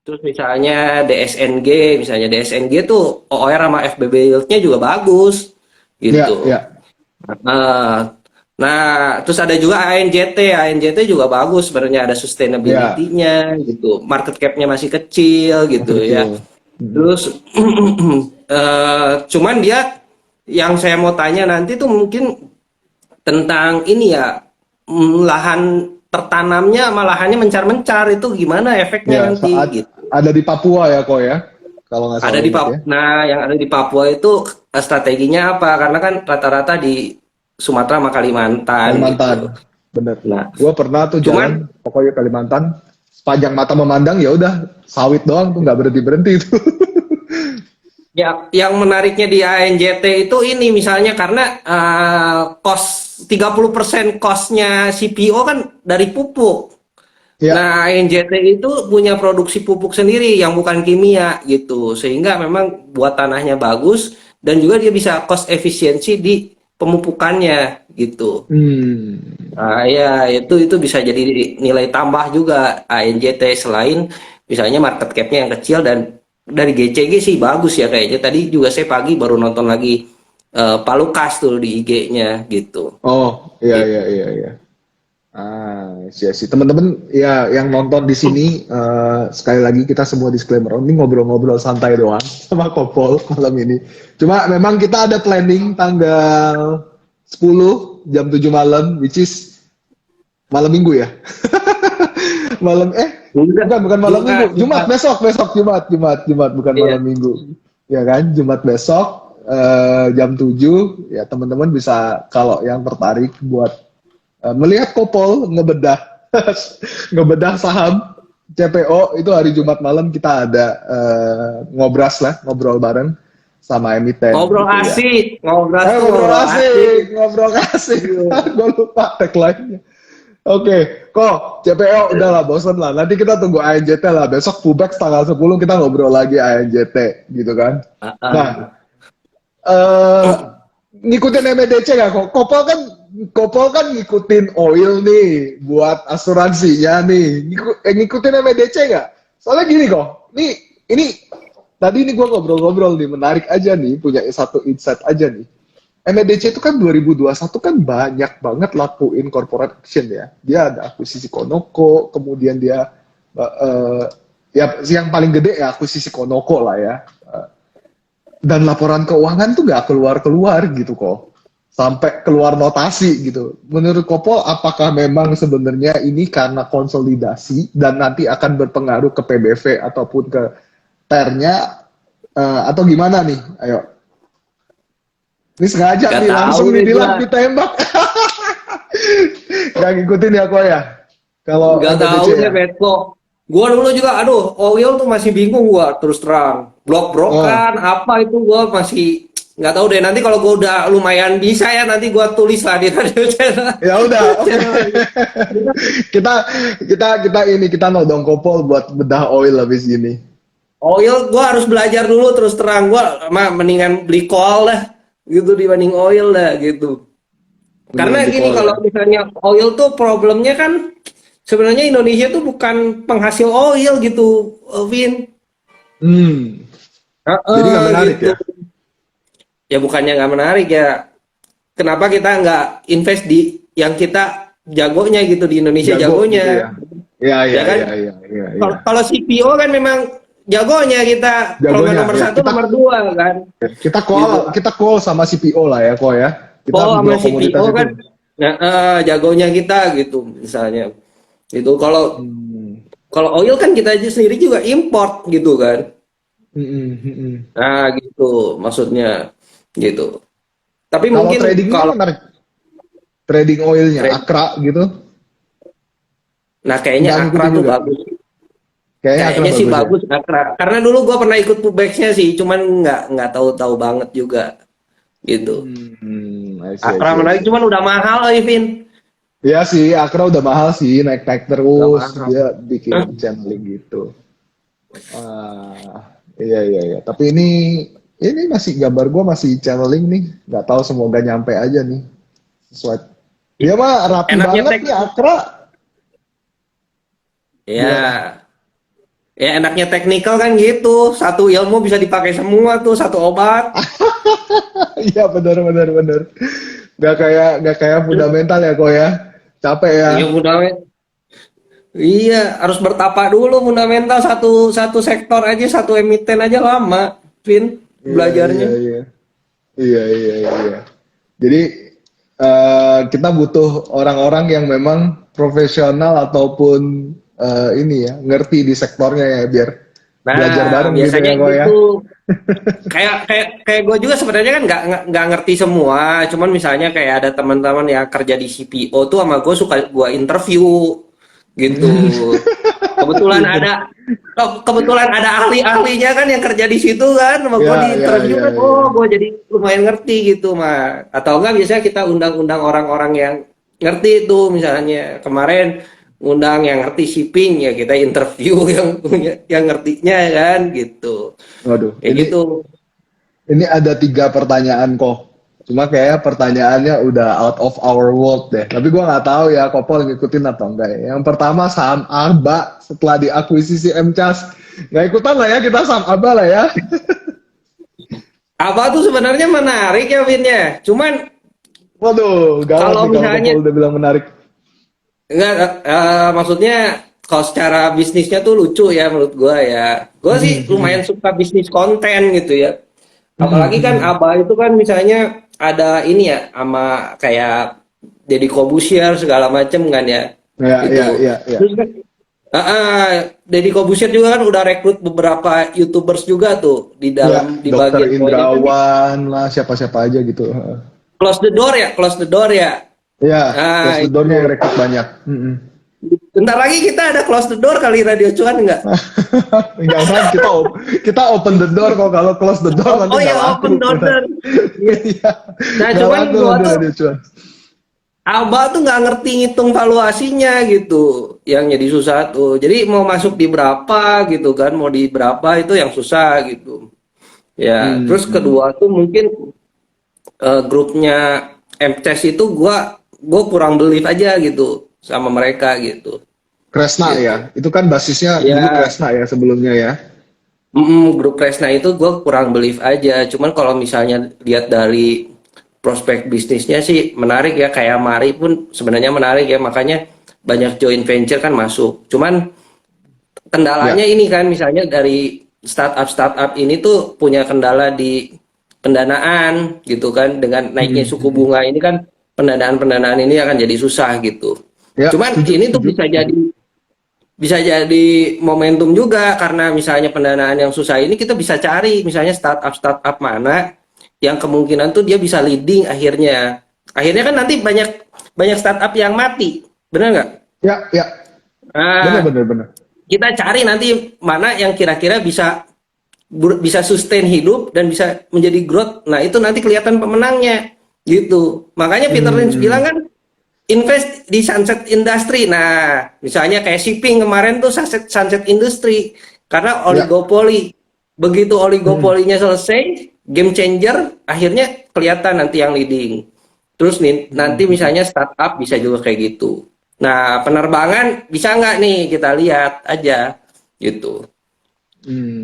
Terus misalnya DSNG, misalnya DSNG tuh OR sama FBB yield-nya juga bagus Ya, gitu. ya. Nah, nah, terus ada juga ANJT. ANJT juga bagus sebenarnya, ada Ya, sustainability-nya gitu. Market cap-nya masih kecil masih gitu kecil. ya. Mm-mm. Terus cuman dia yang saya mau tanya nanti tuh mungkin tentang ini ya, lahan tertanamnya sama lahannya mencar-mencar itu gimana efeknya Ya, nanti saat gitu. ada di Papua ya kok ya, kalau nggak Ada salah di inget ya. Nah, yang ada di Papua itu strateginya apa? Karena kan rata-rata di Sumatera sama Kalimantan Kalimantan, gitu. bener. Nah, Gua pernah tuh cuman jalan, pokoknya Kalimantan, sepanjang mata memandang ya udah sawit doang tuh nggak berhenti berhenti itu. ya yang menariknya di ANJT itu ini misalnya karena kos 30% kosnya CPO kan dari pupuk. Ya, Nah, NJT itu punya produksi pupuk sendiri yang bukan kimia gitu. Sehingga memang buat tanahnya bagus dan juga dia bisa cost efisiensi di pemupukannya gitu. hmm, Nah, ya itu bisa jadi nilai tambah juga ANJT selain misalnya market cap-nya yang kecil dan dari GCG sih bagus ya kayaknya. Tadi juga saya pagi baru nonton lagi Palukas tuh di IG-nya gitu. oh iya Gitu. iya iya iya. Iya sih teman-teman ya yang nonton di sini sekali lagi kita semua disclaimer ini ngobrol-ngobrol santai doang sama Kopol malam ini. Cuma memang kita ada planning tanggal 10 jam 7 malam which is malam minggu ya. Malam Enggak, bukan malam Jumat, minggu, Jumat Jumat. besok besok Jumat bukan Iya. malam minggu. Ya kan? Jumat besok jam 7 ya teman-teman bisa kalau yang tertarik buat melihat Kopol ngebedah ngebedah saham CPO itu hari Jumat malam kita ada ngobras lah ngobrol bareng sama emiten Ngobrol gitu ya. asik, ngobrol tuh ngobrol asik. Ngobrol asik. Iya. Gue lupa tagline-nya. Oke, kok CPO udah lah bosen lah. Nanti kita tunggu ANJT lah. Besok Pubex tanggal 10 kita ngobrol lagi ANJT gitu kan. Ah, Nah, ah. eh ngikutin MDC nggak kok? Kopol kan ngikutin oil nih buat asuransinya nih. Ngikutin MDC nggak? Soalnya gini kok, ini tadi ini gue ngobrol-ngobrol nih, menarik aja nih, punya satu insight aja nih. MDC itu kan 2021 kan banyak banget lakuin corporate action ya. Dia ada akuisisi Konoko, kemudian dia ya yang paling gede ya akuisisi Konoko lah ya. Dan laporan keuangan tuh nggak keluar-keluar gitu kok. Sampai keluar notasi gitu. Menurut Kopol, apakah memang sebenarnya ini karena konsolidasi dan nanti akan berpengaruh ke PBV ataupun ke TER-nya atau gimana nih? Ayo. Ini sengaja Gak nih, tahu langsung nih deh gua, ditembak. Gak ngikutin ya kok ya? Kalau gak MBDC tahu deh ya? Petko. Gua dulu juga, aduh, Oil tuh masih bingung gua terus terang. Blok-blokan Oh, apa itu gua masih nggak tahu deh. Nanti kalau gua udah lumayan bisa ya nanti gua tulis lah di channel ya udah, oke. channel ini. kita kita nodong Kopol buat bedah oil habis gini. Oil gua harus belajar dulu terus terang gua mendingan beli call dah gitu dibanding oil dah gitu. Mendingan Karena di gini call ya. kalau misalnya oil tuh problemnya kan sebenarnya Indonesia tuh bukan penghasil oil gitu, Vin. Hmm. Jadi nggak menarik Gitu. ya? Ya bukannya nggak menarik ya. Kenapa kita nggak invest di yang kita jagonya gitu di Indonesia Jago gitu jagonya, ya? Ya ya ya kan? ya ya ya ya. Kalau CPO kan memang jagonya kita kalau nggak Jagonya nomor ya satu nomor dua kan, gitu. kita call sama CPO lah ya kok ya. Kita Oh sama dua CPO komoditas itu. kan, nah, jagonya kita gitu misalnya. Itu kalau Hmm. kalau oil kan kita aja sendiri juga import gitu kan. Mm-mm, mm-mm. Nah, gitu maksudnya gitu. Tapi Kalau mungkin tradingnya kalau menarik. Trading oilnya, trade, Akra gitu. nah kayaknya Nggak Akra ngikutin tuh juga. bagus. Kayaknya Akra Kayaknya sih bagus ya. bagus Akra. Karena dulu gua pernah ikut pubex-nya sih, cuman nggak tahu-tahu banget juga gitu. I see, I Akra see, I menarik see. cuman udah mahal, Ivin. Iya sih, Akra udah mahal sih, naik-naik Udah terus. mahal. Dia bikin Hah? channeling gitu. Iya iya iya. Tapi ini masih gambar gua masih channeling nih. Nggak tahu semoga nyampe aja nih. Sesuai. Dia mah rapi Enaknya banget tag nih Akra. Gimana? ya Ya enaknya teknikal kan gitu. Satu ilmu bisa dipakai semua tuh, satu obat. Iya benar benar benar. Nggak kayak fundamental ya kok ya. Capek ya. Iya fundamental. Iya, harus bertapa dulu fundamental satu satu sektor aja, satu emiten aja lama, Vin, Iya belajarnya. iya iya. Iya iya iya. Jadi kita butuh orang-orang yang memang profesional ataupun ini ya ngerti di sektornya ya biar belajar Nah, bareng gitu biasanya ya kok ya. gitu. Kayak gue juga sebenarnya kan nggak ngerti semua. Cuman misalnya kayak ada teman-teman yang kerja di CPO tuh sama gue suka gue interview gitu. Kebetulan Inter- ada kebetulan ada ahli-ahlinya kan yang kerja di situ kan, sama gue di Ya ya interview ya kan, ya. oh gue jadi lumayan ngerti gitu mah. Atau enggak biasanya kita undang-undang orang-orang yang ngerti itu, misalnya kemarin undang yang ngerti shipping ya kita interview yang punya yang ngertinya kan gitu. Waduh, Kayak gitu. ini ada 3 pertanyaan kok. Cuma kayaknya pertanyaannya udah out of our world deh. Tapi gua nggak tahu ya, Kopol ngikutin atau enggak ya. Yang pertama saham ABA setelah diakuisisi MCAS. Nggak ikutan lah ya kita saham ABA lah ya. Apa tuh sebenarnya menarik ya Vin ya. Cuman Waduh, gawat kalau nih kalau misalnya Kopol udah bilang menarik. enggak, maksudnya kalau secara bisnisnya tuh lucu ya menurut gua ya. Gua sih lumayan suka bisnis konten gitu ya. Apalagi kan Abah itu kan misalnya ada ini ya sama kayak Deddy Corbuzier segala macem kan ya Ya, ya, itu. ya, ya. Terus kan Deddy Corbuzier juga kan udah rekrut beberapa YouTubers juga tuh di Ya, dalam di Dokter bagian bawahnya kan Indrawan lah, siapa-siapa aja gitu. close the door ya, close the door ya. Ya, Nah, close the door-nya yang itu. rekrut banyak. Bentar lagi kita ada close the door kali Radio Cuan enggak? Jangan kita open the door kok kalau close the door Oh, nanti oh nggak ya laku. open door. Iya. Iya, Nah, nggak cuman laku gua nanti tuh radio cuan. Abah tuh nggak ngerti ngitung valuasinya gitu, yang jadi susah tuh. Jadi mau masuk di berapa gitu kan, mau di berapa itu yang susah gitu. Ya, terus Hmm. kedua tuh mungkin grupnya MCES itu gua kurang belief aja gitu sama mereka gitu. Kresna ya, Gitu. itu kan basisnya dulu Ya, Kresna ya sebelumnya ya. grup Kresna itu gue kurang belief aja. Cuman kalau misalnya lihat dari prospek bisnisnya sih menarik ya. Kayak Mari pun sebenarnya menarik ya. Makanya banyak joint venture kan masuk. Cuman kendalanya Ya. ini kan misalnya dari startup ini tuh punya kendala di pendanaan gitu kan. Dengan naiknya suku Hmm. bunga ini kan pendanaan-pendanaan ini akan jadi susah gitu. Ya, Cuman setuju, ini tuh setuju. bisa jadi momentum juga karena misalnya pendanaan yang susah ini kita bisa cari misalnya startup mana yang kemungkinan tuh dia bisa leading akhirnya kan nanti banyak banyak startup yang mati, benar nggak? Ya, ya, benar, Nah, benar, benar. kita cari nanti mana yang kira-kira bisa sustain hidup dan bisa menjadi growth. Nah, itu nanti kelihatan pemenangnya gitu. Makanya Peter Lynch bilang Hmm. kan invest di sunset industry. Nah, misalnya kayak shipping kemarin tuh sunset industry karena Ya. oligopoli. Begitu Hmm. oligopolinya selesai, game changer, akhirnya kelihatan nanti yang leading. Terus nih, nanti Hmm. misalnya startup bisa juga kayak gitu. Nah, penerbangan bisa nggak nih kita lihat aja gitu,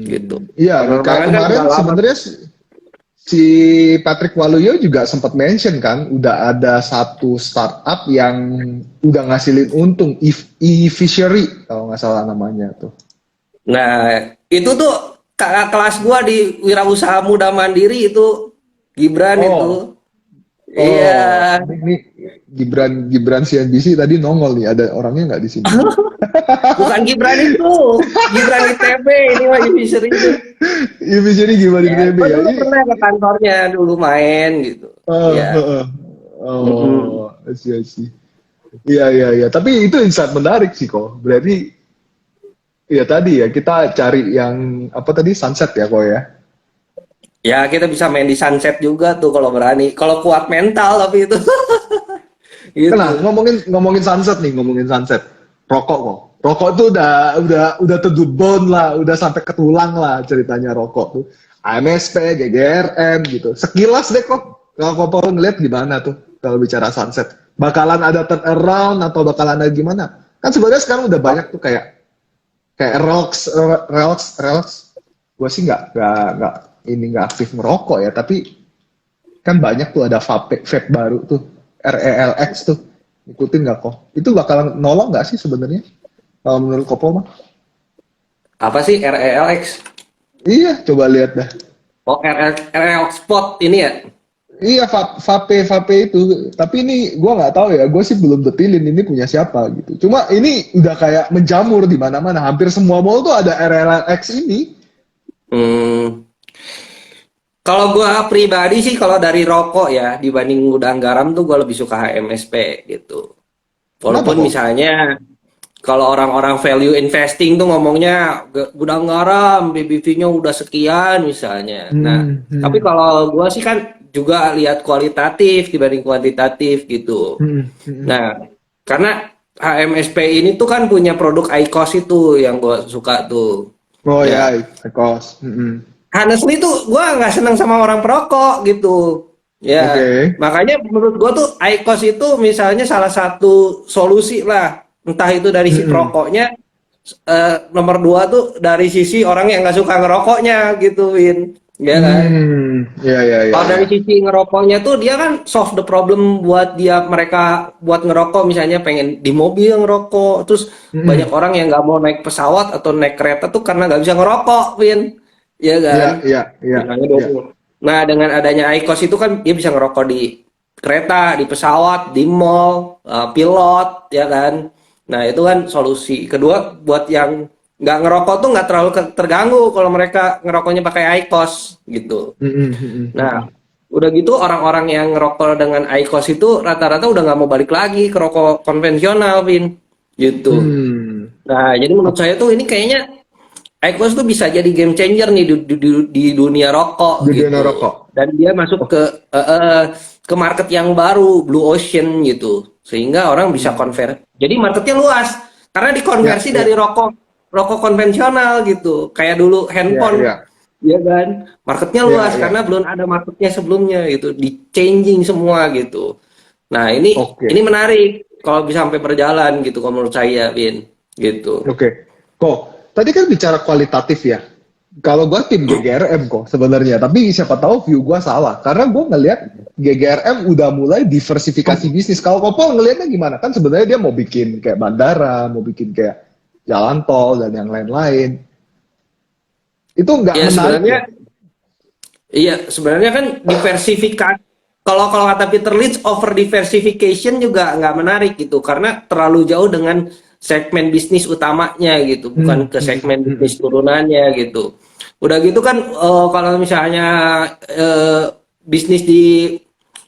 gitu. Iya, kayak Penerbangan kan kemarin udah lama. sebenarnya si Patrick Waluyo juga sempat mention kan, udah ada satu startup yang udah ngasilin untung, e-fishery kalau nggak salah namanya tuh. Nah, itu tuh kakak kelas gua di Wirausaha Muda Mandiri itu Gibran Oh, itu. oh, Iya, ini Gibran Gibran CNBC tadi nongol nih, ada orangnya nggak di sini? bukan Gibran itu. Gibran ITB ini mah Fisher itu. E-fishery gimana di Ya, TB gua ya? dulu pernah ke kantornya dulu main gitu. Oh, Ya. Mm-mm. I see, I see. Iya, iya, iya. Tapi itu insight menarik sih kok. Berarti ya tadi ya kita cari yang apa tadi sunset ya kok ya. Ya, kita bisa main di sunset juga tuh kalau berani. Kalau kuat mental tapi itu Nah, gitu. ngomongin ngomongin sunset nih, ngomongin sunset. Rokok kok. Rokok tuh udah to the bone lah, udah sampai ke tulang lah ceritanya rokok tuh. AMSP, GGRM gitu. Sekilas deh kok. Kalau kau ngeliat gimana tuh kalau bicara sunset? Bakalan ada turn around atau bakalan ada gimana? Kan sebenarnya sekarang udah banyak tuh kayak Kayak Relx. Gue sih nggak ini nggak aktif merokok ya, tapi kan banyak tuh ada vape baru tuh, RELX tuh. Ikutin nggak kok? Itu bakalan nolong nggak sih sebenarnya? Kalau menurut Kopo mah? Apa sih RELX? Iya, coba lihat dah. Oh, RL Spot ini ya? Iya, vape itu. Tapi ini gue nggak tahu ya. Gue sih belum detilin ini punya siapa gitu. Cuma ini udah kayak menjamur di mana-mana. Hampir semua mall tuh ada RLX ini. Hmm. Kalau gua pribadi sih kalau dari rokok ya dibanding gudang garam tuh gua lebih suka HMSP gitu. Kenapa Walaupun kok? misalnya kalau orang-orang value investing tuh ngomongnya gudang garam BBV-nya udah sekian misalnya. Nah, Hmm, tapi hmm, kalau gua sih kan juga lihat kualitatif dibanding kuantitatif gitu. hmm. Nah, karena HMSP ini tuh kan punya produk IQOS itu yang gua suka tuh. Oh ya, Ya, kos. honestly tuh gue nggak seneng sama orang perokok gitu Oke. ya, makanya menurut gue tuh IQOS itu misalnya salah satu solusi lah, entah itu dari si Mm-mm. perokoknya, nomor dua tuh dari sisi orang yang nggak suka ngerokoknya gitu Win, ya kan. Ya, ya, ya, Kalau ya. dari sisi ngerokoknya tuh dia kan solve the problem buat dia, mereka buat ngerokok misalnya pengen di mobil ngerokok, terus banyak Mm-mm. orang yang nggak mau naik pesawat atau naik kereta tuh karena nggak bisa ngerokok Win, ya kan. Ya, ya, ya, Misalnya ya. 20. Nah, dengan adanya IQOS itu kan dia bisa ngerokok di kereta, di pesawat, di mall, pilot, ya kan. Nah, itu kan solusi. Kedua, buat yang nggak ngerokok tuh nggak terlalu terganggu kalau mereka ngerokoknya pakai IQOS gitu. Mm-mm, mm-mm, Nah, mm-mm. udah gitu orang-orang yang ngerokok dengan IQOS itu rata-rata udah nggak mau balik lagi ke rokok konvensional, Vin. Gitu. Hmm. Nah, jadi menurut saya tuh ini kayaknya IQOS tuh bisa jadi game changer nih di dunia rokok Di dunia gitu. rokok. Dan dia masuk Oh. ke market yang baru, blue ocean gitu. Sehingga orang bisa Hmm. convert. Jadi marketnya luas karena Ya, dikonversi dari ya, rokok konvensional gitu. Kayak dulu ya, handphone, ya, ya kan? Marketnya ya, luas ya. karena belum ada marketnya sebelumnya gitu. Di changing semua gitu. Nah, ini Oke, menarik kalau bisa sampai berjalan gitu kalau menurut saya, Bin. Gitu. oke. Kok, tadi kan bicara kualitatif ya. Kalau gua tim GGRM kok sebenarnya, tapi siapa tahu view gua salah. Karena gua ngelihat GGRM udah mulai diversifikasi bisnis. Kalau Kopol ngelihatnya gimana? Kan sebenarnya dia mau bikin kayak bandara, mau bikin kayak jalan tol dan yang lain-lain. Itu nggak Ya menarik ya? sebenarnya, iya, sebenarnya kan diversifikasi. Kalau kata Peter Lynch, over diversification juga nggak menarik gitu, karena terlalu jauh dengan segmen bisnis utamanya gitu, bukan ke segmen bisnis Hmm. turunannya gitu. Udah gitu kan, kalau misalnya bisnis di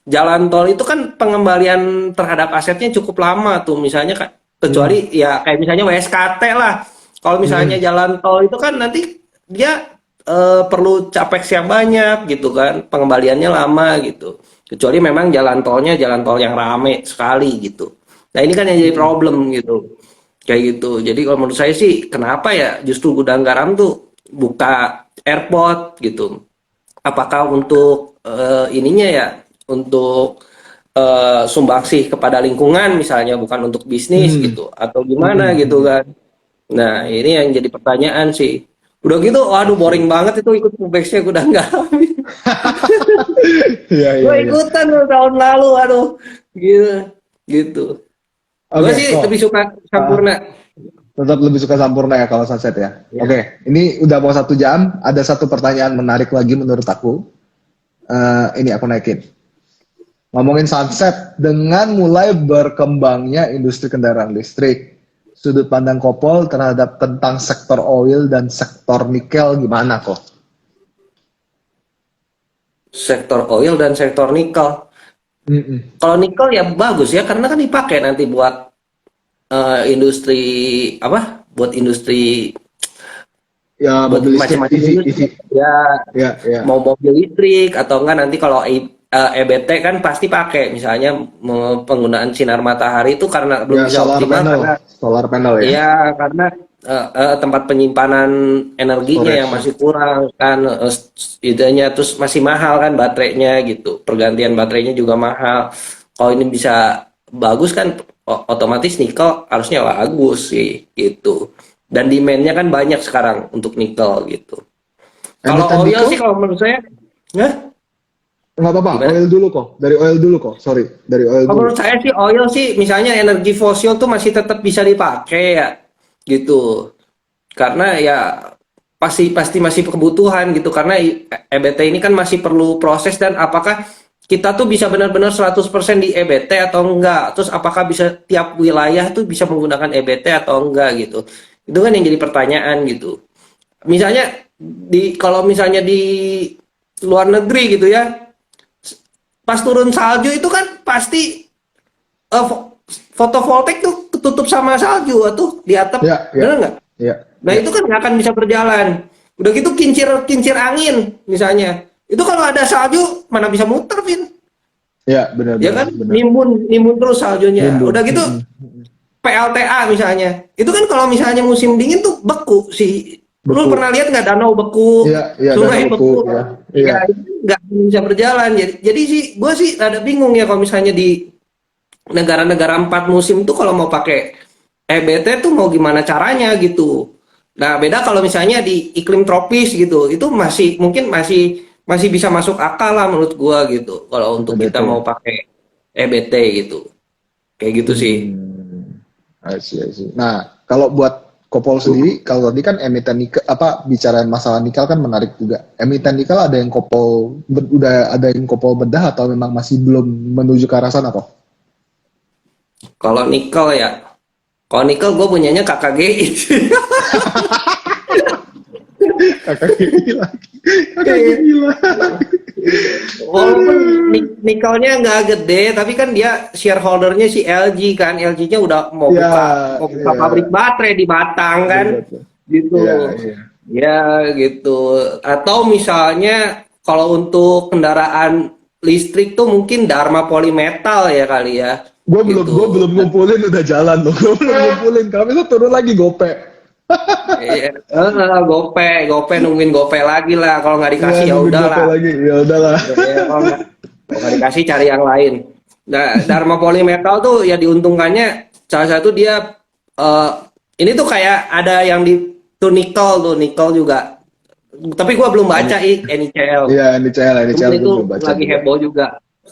jalan tol itu kan pengembalian terhadap asetnya cukup lama tuh, misalnya Hmm. kecuali ya kayak misalnya WSKT lah. Kalau misalnya Hmm. jalan tol itu kan nanti dia perlu capex yang banyak gitu kan, pengembaliannya lama gitu. Kecuali memang jalan tolnya jalan tol yang rame sekali gitu. Nah ini kan yang jadi Hmm. problem gitu, kayak gitu. Jadi kalau menurut saya sih, kenapa ya justru gudang garam tuh buka airport gitu? Apakah untuk ininya ya, untuk sumbangsih kepada lingkungan misalnya, bukan untuk bisnis Hmm. gitu, atau gimana Hmm. gitu kan? Nah, ini yang jadi pertanyaan sih. Udah gitu, waduh boring Oke. banget itu ikut Pubex-nya, gue udah nggak. Iya, Gue iya, iya. ikutan tuh tahun lalu, aduh, gitu, gitu. Gue Oke, sih kok. lebih suka Ah, Sampurna. tetap lebih suka Sampurna ya kalau sunset ya. Ya. Oke, ini udah mau 1 jam. Ada satu pertanyaan menarik lagi menurut aku. Ini aku naikin. Ngomongin sunset dengan mulai berkembangnya industri kendaraan listrik. Sudut pandang Kopol terhadap tentang sektor oil dan sektor nikel gimana kok? Sektor oil dan sektor nikel. Mm-mm. Kalau nikel ya bagus ya, karena kan dipakai nanti buat industri apa? Buat industri, Ya buat mobil listrik, macam-macam EV, EV. industri. Ya, Ya, ya. mau mobil listrik atau enggak nanti kalau EBT kan pasti pakai, misalnya penggunaan sinar matahari itu karena belum Ya bisa optimal karena solar panel ya. ya karena tempat penyimpanan energinya yang Storage. masih kurang kan, idenya terus masih mahal kan baterainya gitu, pergantian baterainya juga mahal. Kalau ini bisa bagus kan, otomatis nikel harusnya bagus sih gitu. Dan demand-nya kan banyak sekarang untuk nikel gitu. Kalau Emiten oil nikel? sih kalau menurut saya, ya Nggak apa-apa, gimana? oil dulu kok. Dari oil dulu kok, sorry. Dari oil Kalau dulu. menurut saya sih oil sih misalnya energi fosil tuh masih tetap bisa dipakai ya gitu. Karena ya pasti pasti masih kebutuhan gitu karena EBT ini kan masih perlu proses dan apakah kita tuh bisa benar-benar 100% di EBT atau enggak? Terus apakah bisa tiap wilayah tuh bisa menggunakan EBT atau enggak gitu? Itu kan yang jadi pertanyaan gitu. Misalnya kalau misalnya di luar negeri gitu ya, pas turun salju itu kan pasti eh, fotovoltaik tuh ketutup sama salju tuh di atap, Ya, ya, bener nggak? ya, Nah ya. itu kan nggak akan bisa berjalan. Udah gitu kincir kincir angin misalnya, itu kalau ada salju mana bisa muter, Vin? Ya, benar, Ya benar, kan benar. nimbun nimbun terus saljunya. Nimbun. Udah gitu PLTA misalnya, itu kan kalau misalnya musim dingin tuh beku sih. Lu Beku. pernah lihat nggak danau beku, Iya, iya, danau sungai beku. beku? Ya, iya. Ya itu nggak bisa berjalan. Jadi sih gue sih ada bingung ya kalau misalnya di negara-negara 4 musim tuh kalau mau pakai EBT tuh mau gimana caranya gitu. Nah, beda kalau misalnya di iklim tropis gitu, itu masih mungkin masih masih bisa masuk akal lah menurut gua gitu. Kalau untuk kita mau EBT. pakai EBT gitu. Kayak gitu sih. Hmm. I see, I see. Nah, kalau buat Kopol sendiri, kalau tadi kan emiten nikel, apa bicara masalah nikel kan menarik juga. Emiten nikel ada yang kopol, udah ada yang kopol bedah atau memang masih belum menuju ke arah sana kok? Kalau nikel ya, kalau nikel gue punyanya KKGI. Kakak gila, kakak gila. Walaupun nikelnya nggak gede, tapi kan dia shareholdernya si LG kan, LG-nya udah Ya, mau buka ya, pabrik baterai di Batang kan, betul. gitu. Ya, ya. Ya gitu. Atau misalnya kalau untuk kendaraan listrik tuh mungkin Dharma Polymetal ya kali ya, Gue belum gitu. ngumpulin udah jalan loh. Gue belum ngumpulin. Kalau bisa turun lagi gope. Iya, gope nungguin gope lagi lah. Kalau nggak Ya dikasih ya nungguin gope udahlah. lagi. Ya udahlah. Ya, kalau nggak dikasih cari yang lain. Nah, Dharma Polymetal tuh ya diuntungkannya salah satu dia eh, ini tuh kayak ada yang di tuh nikel juga. Tapi gua belum baca NICL. Iya, Cuman NCL gue itu belum baca lagi juga. heboh juga.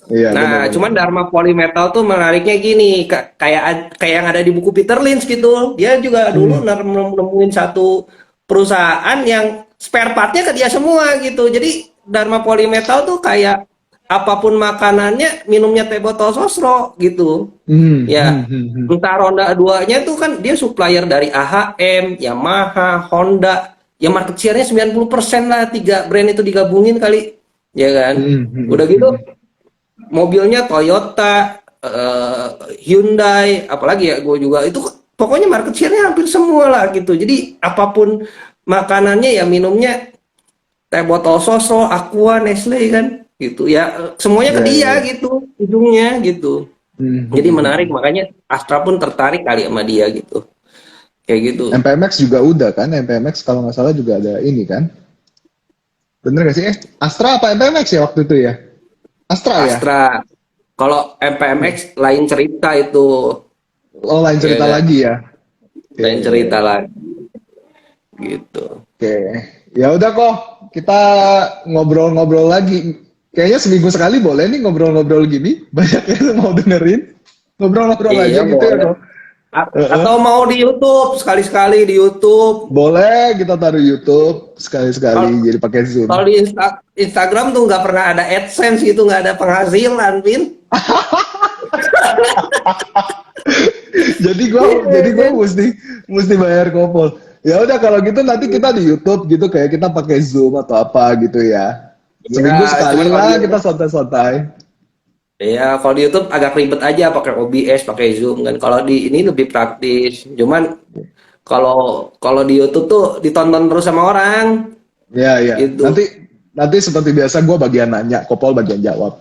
Iya, Nah, benar-benar. cuman Dharma Polymetal tuh menariknya gini, kayak yang ada di buku Peter Lynch gitu. Dia juga dulu Hmm. nemuin satu perusahaan yang spare partnya ke dia semua gitu. Jadi Dharma Polymetal tuh kayak apapun makanannya, minumnya teh botol sosro gitu. Hmm. Hmm. Ya, Hmm. Hmm. entah Ronda 2-nya tuh kan dia supplier dari AHM, Yamaha, Honda. Ya market share-nya 90% lah, tiga brand itu digabungin kali. Ya kan? Hmm. Hmm. Udah gitu Hmm. mobilnya Toyota, Hyundai, apalagi ya gue juga itu pokoknya market share-nya hampir semua lah gitu. Jadi apapun makanannya ya minumnya teh botol Soso, Aqua, Nestle kan gitu ya semuanya ke Iya, iya, dia iya. gitu ujungnya gitu. Hmm. Jadi Hmm. Hmm. menarik Hmm. makanya Astra pun tertarik kali sama dia gitu. Kayak gitu. MPMX juga udah kan? MPMX kalau nggak salah juga ada ini kan? Bener gak sih? Astra apa MPMX ya waktu itu ya? Astra ya? Astra. Kalau MPMX lain cerita itu, Oh, lain ya cerita kan? lagi ya? Oke, Lain cerita lagi gitu. oke. Ya udah kok, kita ngobrol-ngobrol lagi. Kayaknya seminggu sekali boleh nih ngobrol-ngobrol gini. Banyak yang mau dengerin. Ngobrol-ngobrol Iya aja gitu ya boleh. kok. Heeh. Atau mau di YouTube sekali-sekali di YouTube. Boleh kita taruh YouTube Kalau sekali-sekali jadi pakai kalau Zoom. di Instagram tuh nggak pernah ada AdSense gitu, nggak ada penghasilan, Pin. Jadi gua mesti bayar kopol. Ya udah kalau gitu nanti kita di YouTube gitu kayak kita pakai Zoom atau apa gitu ya. Seminggu Ya, cuman sekali kalau di lah kita YouTube, santai-santai. ya kalau di YouTube agak ribet aja pakai OBS, pakai Zoom kan. Kalau di ini lebih praktis. Cuman kalau kalau di YouTube tuh ditonton terus sama orang Ya, ya. gitu. Nanti seperti biasa gue bagian nanya, Kopol bagian jawab.